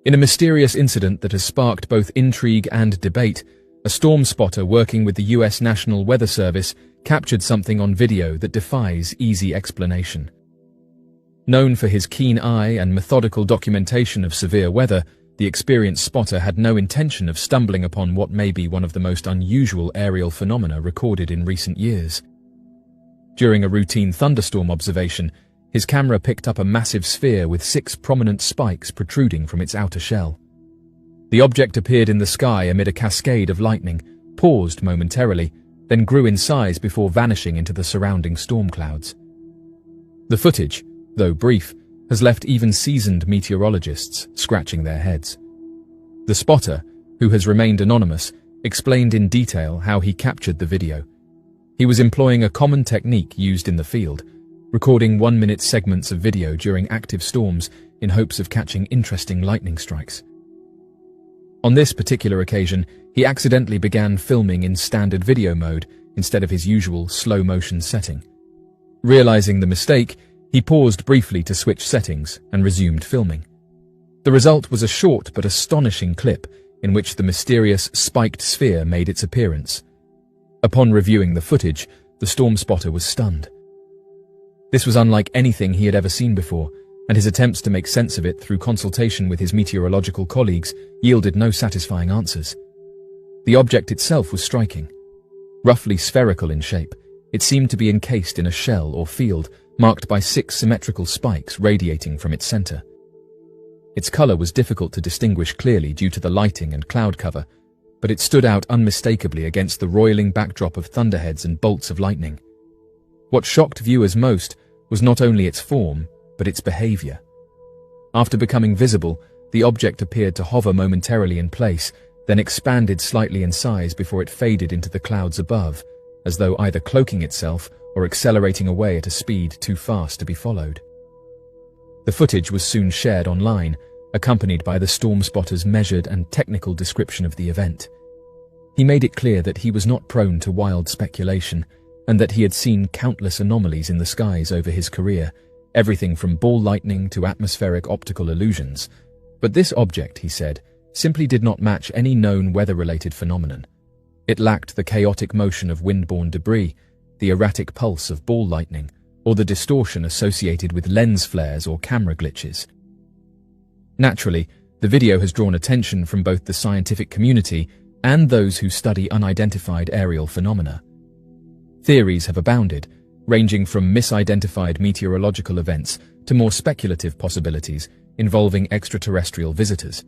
In a mysterious incident that has sparked both intrigue and debate, a storm spotter working with the US National Weather Service captured something on video that defies easy explanation. Known for his keen eye and methodical documentation of severe weather, the experienced spotter had no intention of stumbling upon what may be one of the most unusual aerial phenomena recorded in recent years. During a routine thunderstorm observation, his camera picked up a massive sphere with 6 prominent spikes protruding from its outer shell. The object appeared in the sky amid a cascade of lightning, paused momentarily, then grew in size before vanishing into the surrounding storm clouds. The footage, though brief, has left even seasoned meteorologists scratching their heads. The spotter, who has remained anonymous, explained in detail how he captured the video. He was employing a common technique used in the field, recording 1-minute segments of video during active storms in hopes of catching interesting lightning strikes. On this particular occasion, he accidentally began filming in standard video mode instead of his usual slow-motion setting. Realizing the mistake, he paused briefly to switch settings and resumed filming. The result was a short but astonishing clip in which the mysterious spiked sphere made its appearance. Upon reviewing the footage, the storm spotter was stunned. This was unlike anything he had ever seen before, and his attempts to make sense of it through consultation with his meteorological colleagues yielded no satisfying answers. The object itself was striking. Roughly spherical in shape, it seemed to be encased in a shell or field marked by 6 symmetrical spikes radiating from its center. Its color was difficult to distinguish clearly due to the lighting and cloud cover, but it stood out unmistakably against the roiling backdrop of thunderheads and bolts of lightning. What shocked viewers most was not only its form, but its behavior. After becoming visible, the object appeared to hover momentarily in place, then expanded slightly in size before it faded into the clouds above, as though either cloaking itself or accelerating away at a speed too fast to be followed. The footage was soon shared online, accompanied by the storm spotter's measured and technical description of the event. He made it clear that he was not prone to wild speculation, and that he had seen countless anomalies in the skies over his career, everything from ball lightning to atmospheric optical illusions. But this object, he said, simply did not match any known weather-related phenomenon. It lacked the chaotic motion of wind-borne debris, the erratic pulse of ball lightning, or the distortion associated with lens flares or camera glitches. Naturally, the video has drawn attention from both the scientific community and those who study unidentified aerial phenomena. Theories have abounded, ranging from misidentified meteorological events to more speculative possibilities involving extraterrestrial visitors.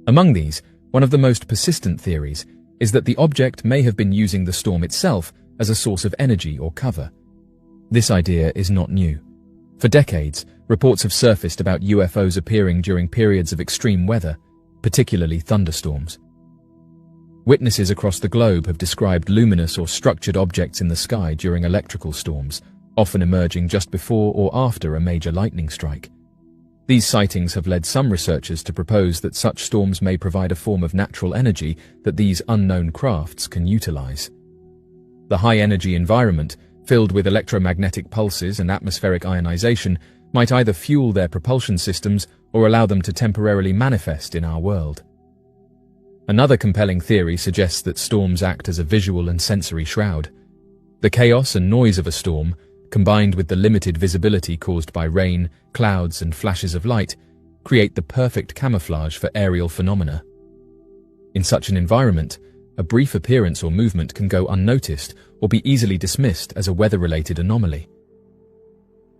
Among these, one of the most persistent theories is that the object may have been using the storm itself as a source of energy or cover. This idea is not new. For decades, reports have surfaced about UFOs appearing during periods of extreme weather, particularly thunderstorms. Witnesses across the globe have described luminous or structured objects in the sky during electrical storms, often emerging just before or after a major lightning strike. These sightings have led some researchers to propose that such storms may provide a form of natural energy that these unknown crafts can utilize. The high-energy environment, filled with electromagnetic pulses and atmospheric ionization, might either fuel their propulsion systems or allow them to temporarily manifest in our world. Another compelling theory suggests that storms act as a visual and sensory shroud. The chaos and noise of a storm, combined with the limited visibility caused by rain, clouds, and flashes of light, create the perfect camouflage for aerial phenomena. In such an environment, a brief appearance or movement can go unnoticed or be easily dismissed as a weather-related anomaly.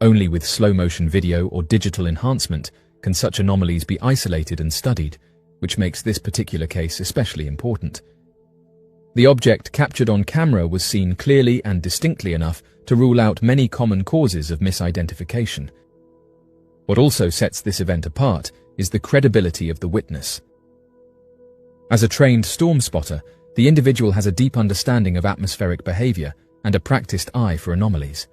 Only with slow-motion video or digital enhancement can such anomalies be isolated and studied, which makes this particular case especially important. The object captured on camera was seen clearly and distinctly enough to rule out many common causes of misidentification. What also sets this event apart is the credibility of the witness. As a trained storm spotter, the individual has a deep understanding of atmospheric behavior and a practiced eye for anomalies.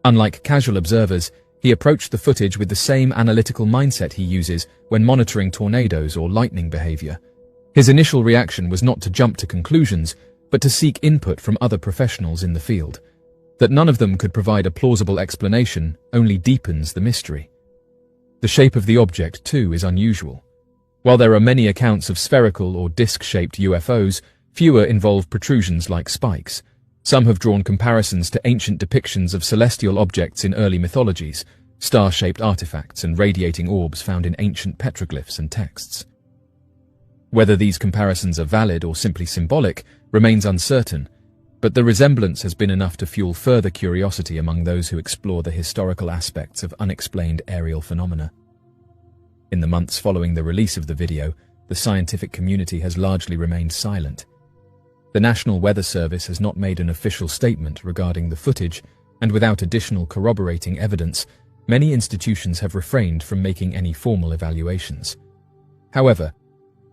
Unlike casual observers, he approached the footage with the same analytical mindset he uses when monitoring tornadoes or lightning behavior. His initial reaction was not to jump to conclusions, but to seek input from other professionals in the field. That none of them could provide a plausible explanation only deepens the mystery. The shape of the object, too, is unusual. While there are many accounts of spherical or disc-shaped UFOs, fewer involve protrusions like spikes. Some have drawn comparisons to ancient depictions of celestial objects in early mythologies, star-shaped artifacts and radiating orbs found in ancient petroglyphs and texts. Whether these comparisons are valid or simply symbolic remains uncertain, but the resemblance has been enough to fuel further curiosity among those who explore the historical aspects of unexplained aerial phenomena. In the months following the release of the video, the scientific community has largely remained silent. The National Weather Service has not made an official statement regarding the footage, and without additional corroborating evidence, many institutions have refrained from making any formal evaluations. However,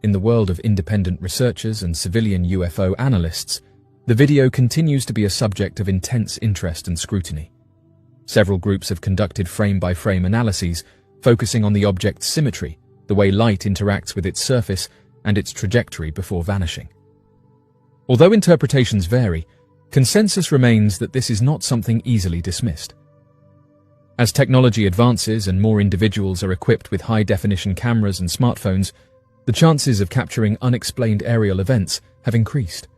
in the world of independent researchers and civilian UFO analysts, the video continues to be a subject of intense interest and scrutiny. Several groups have conducted frame-by-frame analyses, focusing on the object's symmetry, the way light interacts with its surface, and its trajectory before vanishing. Although interpretations vary, consensus remains that this is not something easily dismissed. As technology advances and more individuals are equipped with high-definition cameras and smartphones, the chances of capturing unexplained aerial events have increased.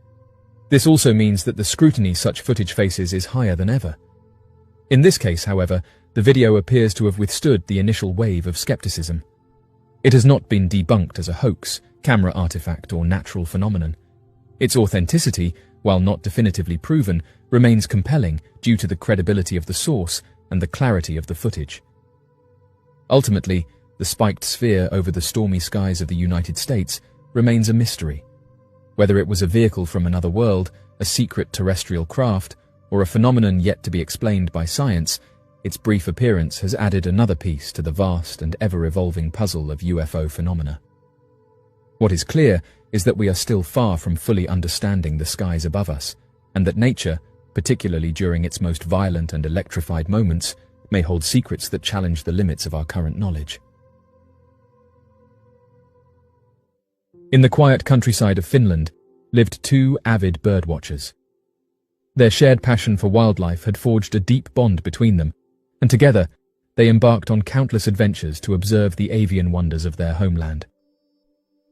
This also means that the scrutiny such footage faces is higher than ever. In this case, however, the video appears to have withstood the initial wave of skepticism. It has not been debunked as a hoax, camera artifact, or natural phenomenon. Its authenticity, while not definitively proven, remains compelling due to the credibility of the source and the clarity of the footage. Ultimately, the spiked sphere over the stormy skies of the United States remains a mystery. Whether it was a vehicle from another world, a secret terrestrial craft, or a phenomenon yet to be explained by science, its brief appearance has added another piece to the vast and ever-evolving puzzle of UFO phenomena. What is clear is that we are still far from fully understanding the skies above us, and that nature, particularly during its most violent and electrified moments, may hold secrets that challenge the limits of our current knowledge. In the quiet countryside of Finland lived two avid birdwatchers. Their shared passion for wildlife had forged a deep bond between them, and together they embarked on countless adventures to observe the avian wonders of their homeland.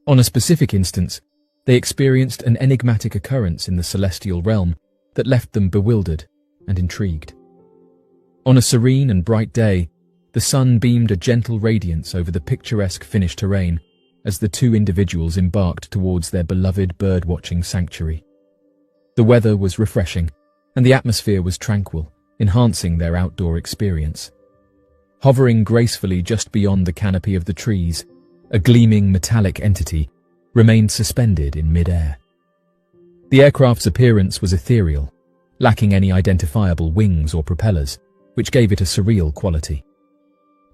On a specific instance, they experienced an enigmatic occurrence in the celestial realm that left them bewildered and intrigued. On a serene and bright day, the sun beamed a gentle radiance over the picturesque Finnish terrain as the two individuals embarked towards their beloved bird-watching sanctuary. The weather was refreshing, and the atmosphere was tranquil, enhancing their outdoor experience. Hovering gracefully just beyond the canopy of the trees, a gleaming metallic entity remained suspended in mid-air. The aircraft's appearance was ethereal, lacking any identifiable wings or propellers, which gave it a surreal quality.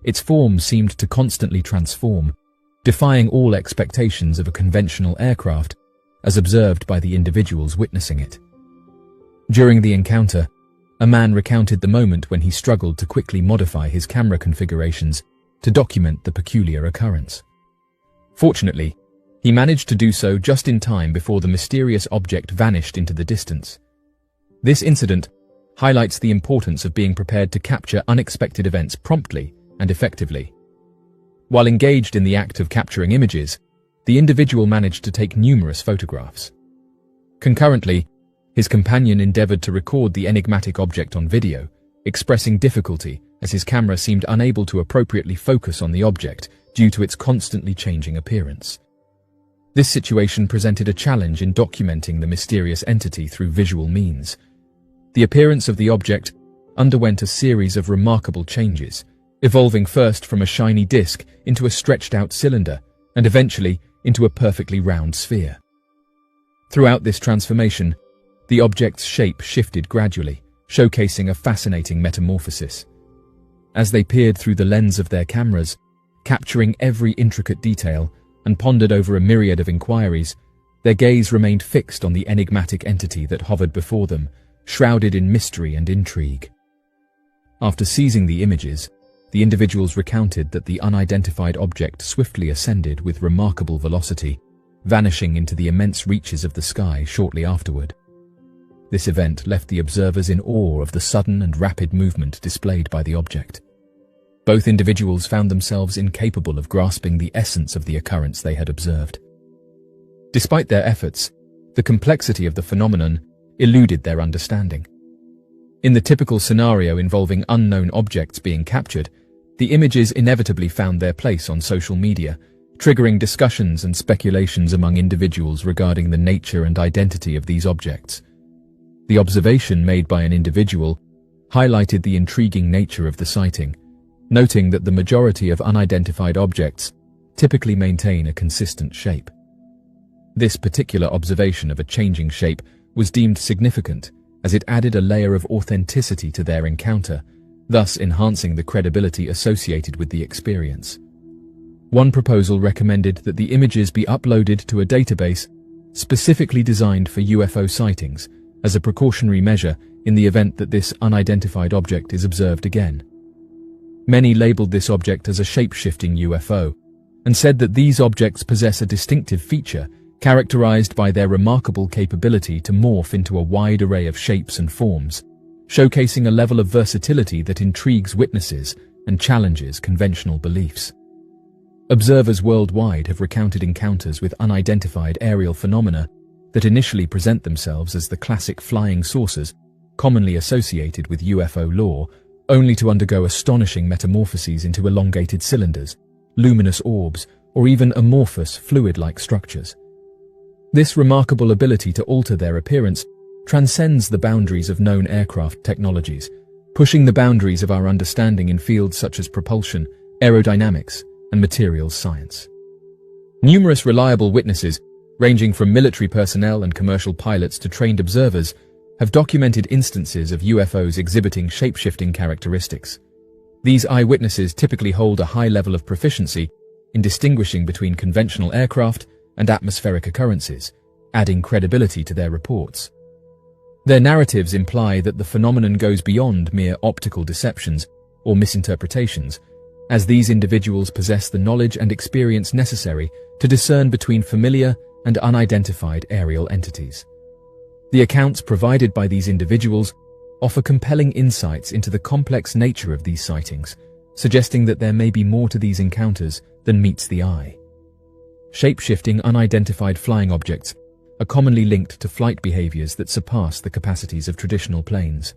Its form seemed to constantly transform, defying all expectations of a conventional aircraft, as observed by the individuals witnessing it. During the encounter, a man recounted the moment when he struggled to quickly modify his camera configurations to document the peculiar occurrence. Fortunately, he managed to do so just in time before the mysterious object vanished into the distance. This incident highlights the importance of being prepared to capture unexpected events promptly and effectively. While engaged in the act of capturing images, the individual managed to take numerous photographs. Concurrently, his companion endeavored to record the enigmatic object on video, expressing difficulty as his camera seemed unable to appropriately focus on the object due to its constantly changing appearance. This situation presented a challenge in documenting the mysterious entity through visual means. The appearance of the object underwent a series of remarkable changes, evolving first from a shiny disc into a stretched-out cylinder, and eventually into a perfectly round sphere. Throughout this transformation, the object's shape shifted gradually, showcasing a fascinating metamorphosis. As they peered through the lens of their cameras, capturing every intricate detail, and pondered over a myriad of inquiries, their gaze remained fixed on the enigmatic entity that hovered before them, shrouded in mystery and intrigue. After seizing the images, the individuals recounted that the unidentified object swiftly ascended with remarkable velocity, vanishing into the immense reaches of the sky shortly afterward. This event left the observers in awe of the sudden and rapid movement displayed by the object. Both individuals found themselves incapable of grasping the essence of the occurrence they had observed. Despite their efforts, the complexity of the phenomenon eluded their understanding. In the typical scenario involving unknown objects being captured, the images inevitably found their place on social media, triggering discussions and speculations among individuals regarding the nature and identity of these objects. The observation made by an individual highlighted the intriguing nature of the sighting, noting that the majority of unidentified objects typically maintain a consistent shape. This particular observation of a changing shape was deemed significant as it added a layer of authenticity to their encounter, thus enhancing the credibility associated with the experience. One proposal recommended that the images be uploaded to a database specifically designed for UFO sightings as a precautionary measure in the event that this unidentified object is observed again. Many labeled this object as a shape-shifting UFO and said that these objects possess a distinctive feature characterized by their remarkable capability to morph into a wide array of shapes and forms, showcasing a level of versatility that intrigues witnesses and challenges conventional beliefs. Observers worldwide have recounted encounters with unidentified aerial phenomena that initially present themselves as the classic flying saucers commonly associated with UFO lore, only to undergo astonishing metamorphoses into elongated cylinders, luminous orbs, or even amorphous fluid-like structures. This remarkable ability to alter their appearance transcends the boundaries of known aircraft technologies, pushing the boundaries of our understanding in fields such as propulsion, aerodynamics, and materials science. Numerous reliable witnesses, ranging from military personnel and commercial pilots to trained observers, have documented instances of UFOs exhibiting shape-shifting characteristics. These eyewitnesses typically hold a high level of proficiency in distinguishing between conventional aircraft and atmospheric occurrences, adding credibility to their reports. Their narratives imply that the phenomenon goes beyond mere optical deceptions or misinterpretations, as these individuals possess the knowledge and experience necessary to discern between familiar and unidentified aerial entities. The accounts provided by these individuals offer compelling insights into the complex nature of these sightings, suggesting that there may be more to these encounters than meets the eye. Shape-shifting unidentified flying objects are commonly linked to flight behaviors that surpass the capacities of traditional planes.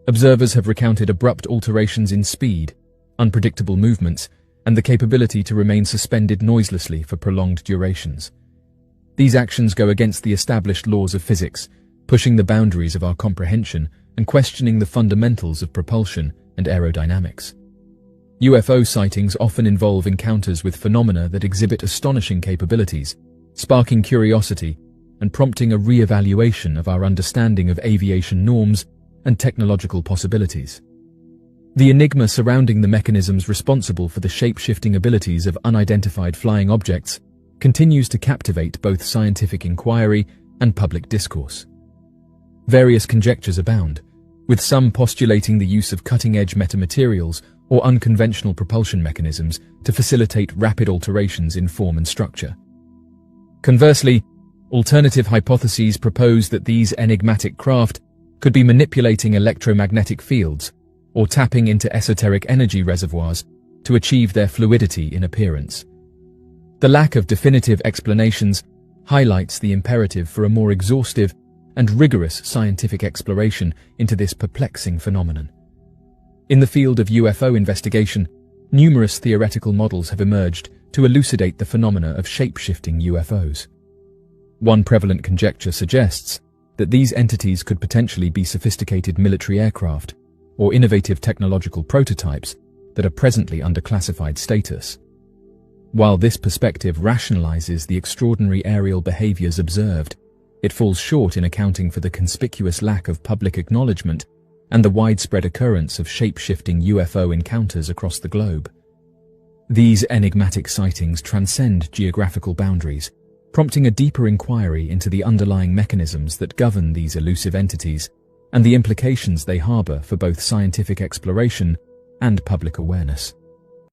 Observers have recounted abrupt alterations in speed, unpredictable movements, and the capability to remain suspended noiselessly for prolonged durations. These actions go against the established laws of physics, pushing the boundaries of our comprehension and questioning the fundamentals of propulsion and aerodynamics. UFO sightings often involve encounters with phenomena that exhibit astonishing capabilities, sparking curiosity and prompting a re-evaluation of our understanding of aviation norms and technological possibilities. The enigma surrounding the mechanisms responsible for the shape-shifting abilities of unidentified flying objects continues to captivate both scientific inquiry and public discourse. Various conjectures abound, with some postulating the use of cutting-edge metamaterials or unconventional propulsion mechanisms to facilitate rapid alterations in form and structure. Conversely, alternative hypotheses propose that these enigmatic craft could be manipulating electromagnetic fields or tapping into esoteric energy reservoirs to achieve their fluidity in appearance. The lack of definitive explanations highlights the imperative for a more exhaustive and rigorous scientific exploration into this perplexing phenomenon. In the field of UFO investigation, numerous theoretical models have emerged to elucidate the phenomena of shape-shifting UFOs. One prevalent conjecture suggests that these entities could potentially be sophisticated military aircraft or innovative technological prototypes that are presently under classified status. While this perspective rationalizes the extraordinary aerial behaviors observed, it falls short in accounting for the conspicuous lack of public acknowledgement and the widespread occurrence of shape-shifting UFO encounters across the globe. These enigmatic sightings transcend geographical boundaries, prompting a deeper inquiry into the underlying mechanisms that govern these elusive entities and the implications they harbor for both scientific exploration and public awareness.